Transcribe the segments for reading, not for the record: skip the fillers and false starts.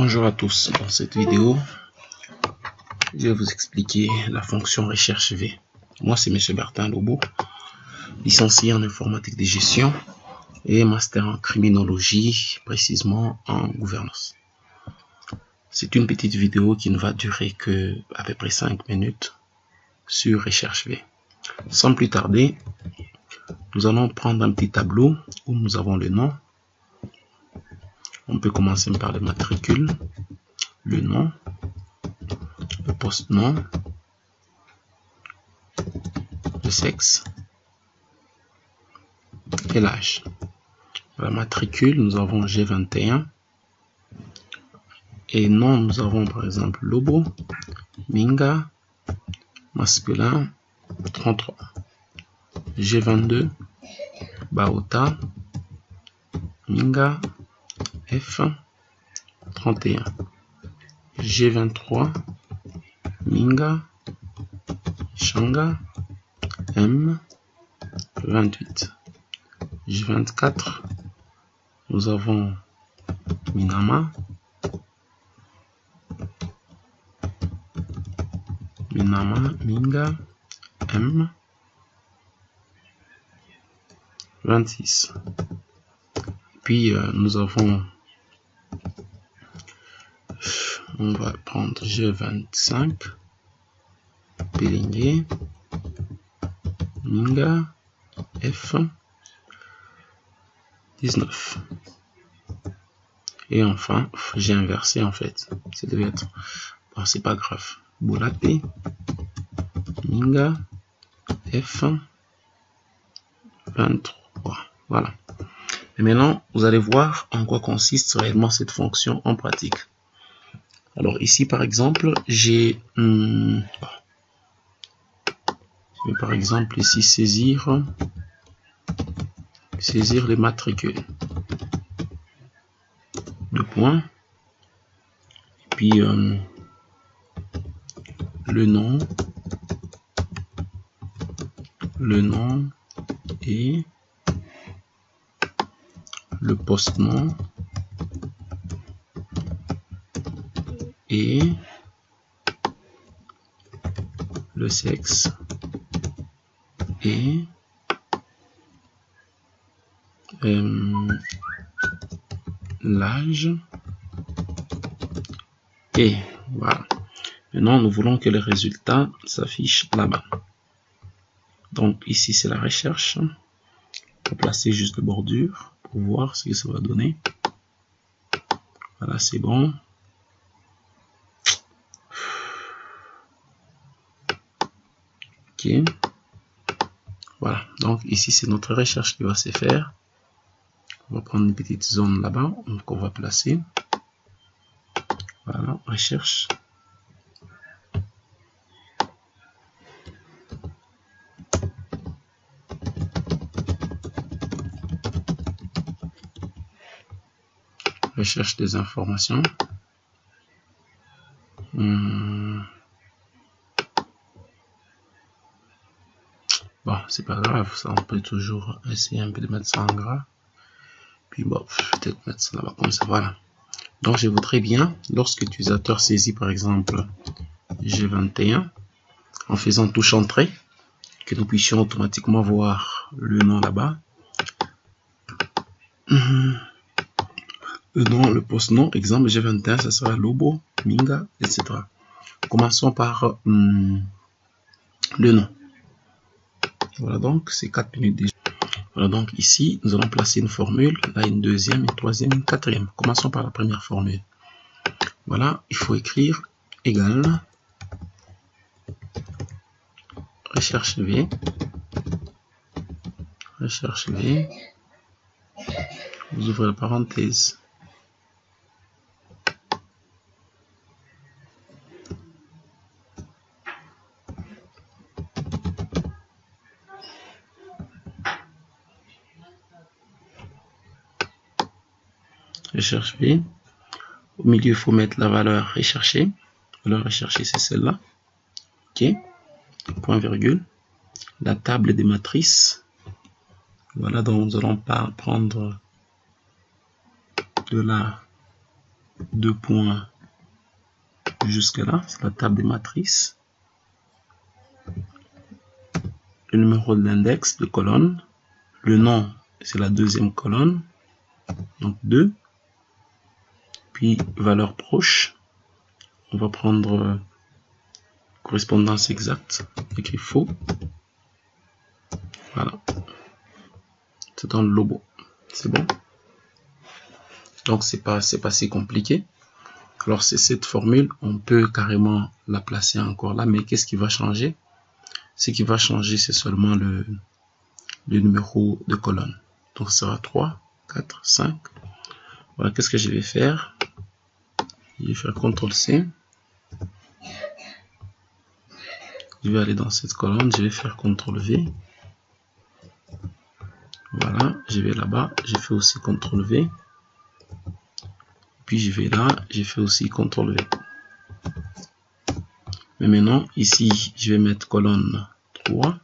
Bonjour à tous, dans cette vidéo, je vais vous expliquer la fonction recherche V. Moi, c'est M. Bertin Lobo, licencié en informatique de gestion et master en criminologie, précisément en gouvernance. C'est une petite vidéo qui ne va durer que à peu près 5 minutes sur recherche V. Sans plus tarder, nous allons prendre un petit tableau où nous avons le nom. On peut commencer par le matricule, le nom, le post-nom, le sexe et l'âge. La matricule, nous avons G21 et nom, nous avons par exemple Lobo, Minga, masculin 33, G22, Baota, Minga, F 31, G23, Minga, Shanga, M 28, G24, nous avons Minama, Minga, M 26. Puis nous avons, on va prendre G25, Pélingué, Minga, F 19. Et enfin, j'ai inversé en fait. Ça devait être, bon, c'est pas grave. Boulaté, Minga, F 23. Voilà. Et maintenant, vous allez voir en quoi consiste réellement cette fonction en pratique. Alors ici, par exemple, j'ai, je vais par exemple ici saisir les matricules. Deux points. Et puis le nom et le post-nom et le sexe et l'âge. Et voilà. Maintenant, nous voulons que le résultat s'affiche là-bas. Donc ici, c'est la recherche. On va placer juste de bordure pour voir ce que ça va donner. Voilà, c'est bon. Ok. Voilà. Donc ici, c'est notre recherche qui va se faire. On va prendre une petite zone là-bas qu'on va placer. Voilà, recherche. Recherche des informations. Bon, c'est pas grave, ça on peut toujours essayer un peu de mettre ça en gras. Puis bon, peut-être mettre ça là-bas comme ça, voilà. Donc je voudrais bien, lorsque l'utilisateur saisit par exemple G21, en faisant touche entrée, que nous puissions automatiquement voir le nom là-bas. Le nom, le post-nom, exemple G21, ça sera Lobo, Minga, etc. Commençons par le nom. Voilà, donc c'est 4 minutes déjà. Voilà, donc ici, nous allons placer une formule, là une deuxième, une troisième, une quatrième. Commençons par la première formule. Voilà, il faut écrire égal recherche V, vous ouvrez la parenthèse, recherche V. Au milieu, il faut mettre la valeur recherchée. La valeur recherchée, c'est celle-là. OK. Point virgule. La table des matrices. Voilà, donc nous allons pas prendre de la 2 points jusque là, c'est la table des matrices. Le numéro de l'index de colonne, le nom, c'est la deuxième colonne, donc 2. Puis valeur proche, on va prendre correspondance exacte, écrit faux. Voilà, c'est dans le logo, c'est bon. Donc c'est pas si compliqué. Alors c'est cette formule, on peut carrément la placer encore là, mais qu'est-ce qui va changer? Ce qui va changer, c'est seulement le numéro de colonne. Donc ça sera 3, 4, 5. Voilà, qu'est-ce que je vais faire? Je vais faire CTRL-C. Je vais aller dans cette colonne, je vais faire CTRL-V. Voilà, je vais là-bas, je fais aussi CTRL-V. Puis je vais là, je fais aussi CTRL-V. Mais maintenant, ici, je vais mettre colonne 3.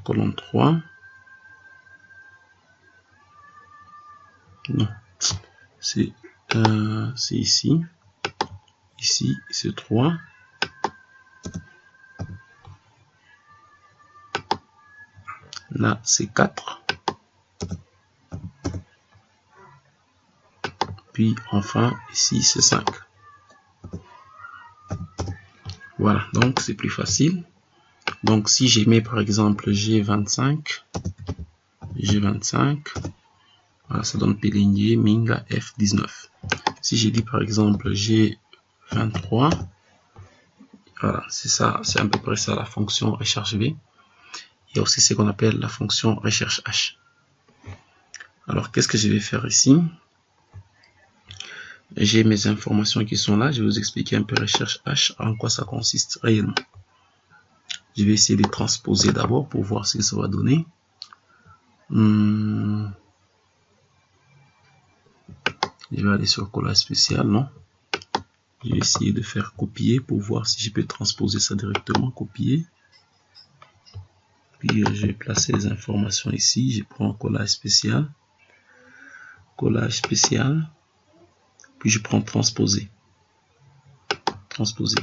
Colonne 3. Non, c'est ici. Ici, c'est 3. Là, c'est 4. Puis, enfin, ici, c'est 5. Voilà, donc c'est plus facile. Donc, si j'ai mis, par exemple, G25, voilà, ça donne Pélingier, Minga, F19. Si j'ai dit, par exemple, G23, voilà, c'est ça, c'est à peu près ça la fonction recherche V. Il y a aussi ce qu'on appelle la fonction recherche H. Alors, qu'est-ce que je vais faire ici? J'ai mes informations qui sont là. Je vais vous expliquer un peu recherche H, en quoi ça consiste réellement. Je vais essayer de transposer d'abord pour voir ce que ça va donner. Je vais aller sur collage spécial, non? Je vais essayer de faire copier pour voir si je peux transposer ça directement, copier. Puis je vais placer les informations ici. Je prends collage spécial. Collage spécial. Puis je prends transposer. Transposer.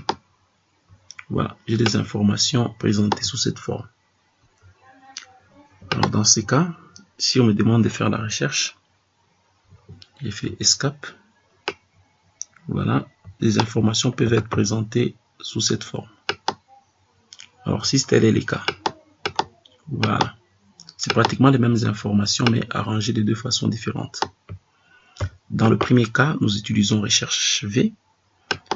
Voilà, j'ai des informations présentées sous cette forme. Alors dans ces cas, si on me demande de faire la recherche, j'ai fait escape. Voilà, les informations peuvent être présentées sous cette forme. Alors si tel est le cas, voilà, c'est pratiquement les mêmes informations mais arrangées de deux façons différentes. Dans le premier cas, nous utilisons recherche V,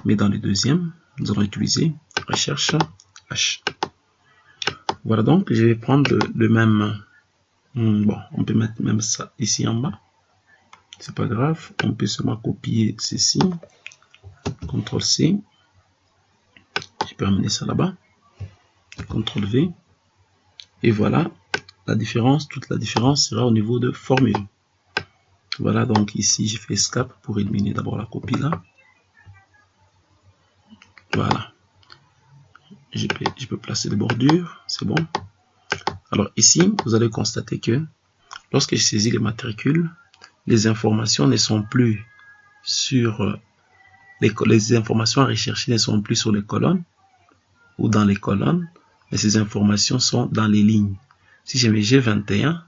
mais dans le deuxième, nous allons utiliser recherche H. Voilà, donc je vais prendre le même. Bon, on peut mettre même ça ici en bas. C'est pas grave. On peut seulement copier ceci. CTRL-C. Je peux amener ça là-bas. CTRL-V. Et voilà, la différence, toute la différence sera au niveau de formule. Voilà, donc ici, j'ai fait escape pour éliminer d'abord la copie là. Voilà. Je peux placer les bordures, c'est bon. Alors ici, vous allez constater que lorsque je saisis les matricules, les informations ne sont plus sur les informations à rechercher ne sont plus sur les colonnes ou dans les colonnes, mais ces informations sont dans les lignes. Si je mets G21,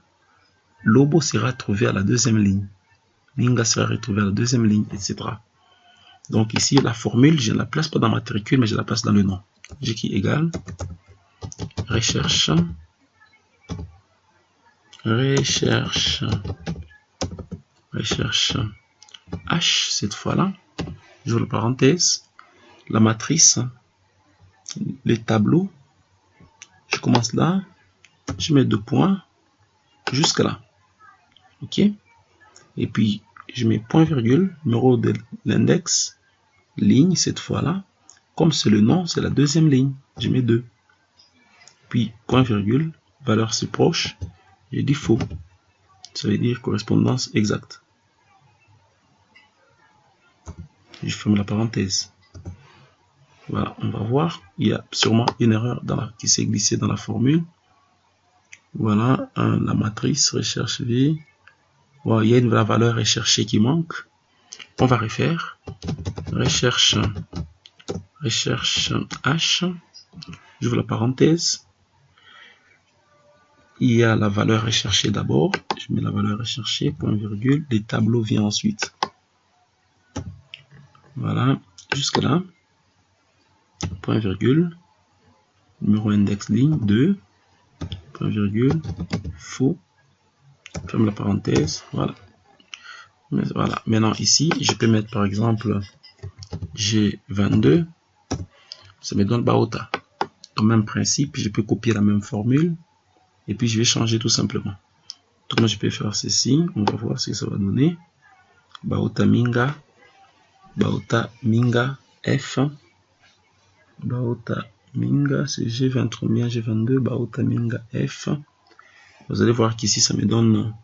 Lobo sera trouvé à la deuxième ligne. Minga sera retrouvé à la deuxième ligne, etc. Donc ici, la formule, je ne la place pas dans matricule, mais je la place dans le nom. G qui égale recherche H, cette fois-là, j'ouvre la parenthèse, la matrice, le tableau, je commence là, je mets 2 points, jusque là, ok, et puis je mets point virgule, numéro de l'index, ligne, cette fois-là, comme c'est le nom, c'est la deuxième ligne, je mets 2, puis point virgule, valeur si proche, je dis faux, ça veut dire correspondance exacte. Je ferme la parenthèse. Voilà, on va voir. Il y a sûrement une erreur qui s'est glissée dans la formule. Voilà, la matrice recherche V. Voilà, il y a une valeur recherchée qui manque. On va refaire. Recherche H. J'ouvre la parenthèse. Il y a la valeur recherchée d'abord. Je mets la valeur recherchée, point virgule. Les tableaux viennent ensuite. Voilà, jusque là. Point virgule. Numéro index ligne 2. Point virgule. Faux. Ferme la parenthèse. Voilà. Mais voilà. Maintenant ici, je peux mettre par exemple G22. Ça me donne Baota. Au même principe, je peux copier la même formule. Et puis je vais changer tout simplement. Donc moi je peux faire ceci. On va voir ce que ça va donner. Baota Minga F. Baota Minga, c'est G23, G22, Baota Minga F. Vous allez voir qu'ici ça me donne.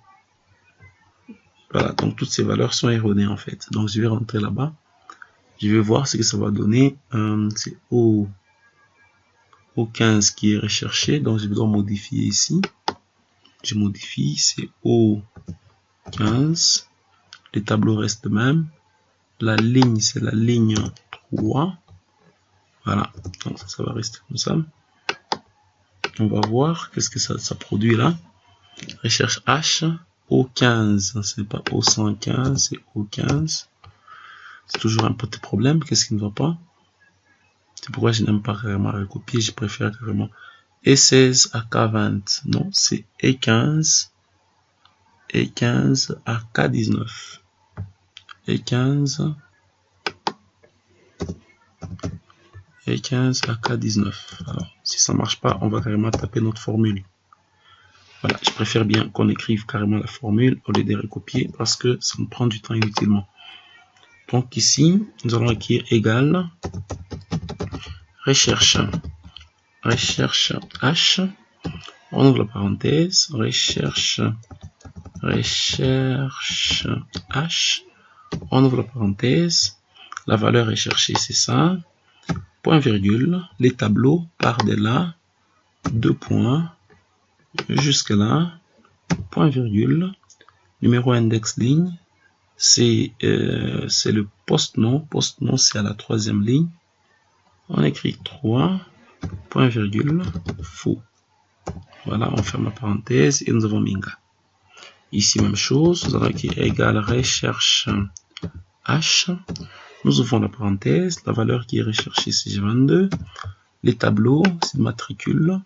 Voilà, donc toutes ces valeurs sont erronées en fait. Donc je vais rentrer là-bas. Je vais voir ce que ça va donner. C'est O15 qui est recherché. Donc je dois modifier ici. Je modifie, c'est O15. Les tableaux restent même. La ligne, c'est la ligne 3. Voilà, donc ça va rester comme ça. On va voir qu'est-ce que ça produit là. Recherche H, O15, c'est pas O115, c'est O15. C'est toujours un petit problème, qu'est-ce qui ne va pas? C'est pourquoi je n'aime pas carrément recopier, je préfère carrément E16 à K20. Non, c'est E15 à K19. E15 à K19. Alors, si ça marche pas, on va carrément taper notre formule. Voilà, je préfère bien qu'on écrive carrément la formule au lieu de recopier parce que ça me prend du temps inutilement. Donc ici, nous allons écrire égal recherche H. On ouvre la parenthèse, recherche H. On ouvre la parenthèse. La valeur recherchée, c'est ça. Point virgule. Les tableaux partent de là. 2 points. Jusque là. Point virgule. Numéro index ligne. C'est le post-nom. Post-nom, c'est à la 3e ligne. On écrit 3. Point virgule. Faux. Voilà, on ferme la parenthèse et nous avons Minga. Ici, même chose. Nous allons écrire égal recherche H. Nous ouvrons la parenthèse. La valeur qui est recherchée, c'est G22. Les tableaux, c'est matricule.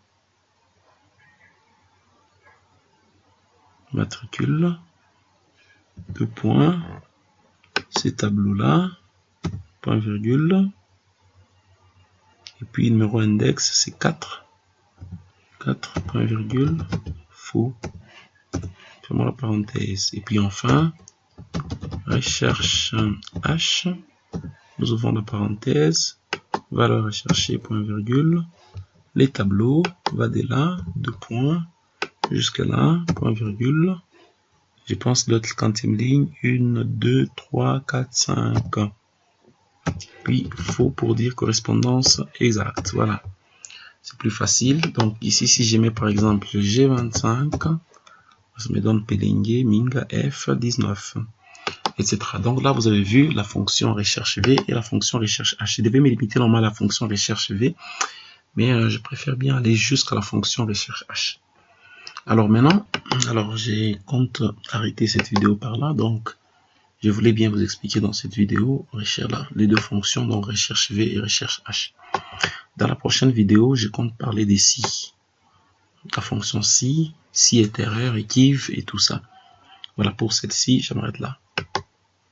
Matricule. 2 points. Ces tableaux-là. Point virgule. Et puis, numéro index, c'est 4. 4, point virgule. Faux. Fermons la parenthèse. Et puis, enfin, recherche H. Nous ouvrons la parenthèse. Valeur recherchée, point virgule. Les tableaux, va de là, 2 points, jusqu'à là, point virgule. Je pense l'autre 40e ligne, 1, 2, 3, 4, 5. Puis, faux pour dire correspondance exacte. Voilà. C'est plus facile. Donc, ici, si je mets par exemple G25, ça me donne Pelengue, Minga, F19. Etc. Donc là, vous avez vu la fonction recherche V et la fonction recherche H. Je devais me limiter normalement à la fonction recherche V, mais je préfère bien aller jusqu'à la fonction recherche H. Alors maintenant, j'ai compte arrêter cette vidéo par là. Donc, je voulais bien vous expliquer dans cette vidéo les deux fonctions, donc recherche V et recherche H. Dans la prochaine vidéo, je compte parler des si. La fonction si est erreur, équive et tout ça. Voilà pour celle-ci, je m'arrête là.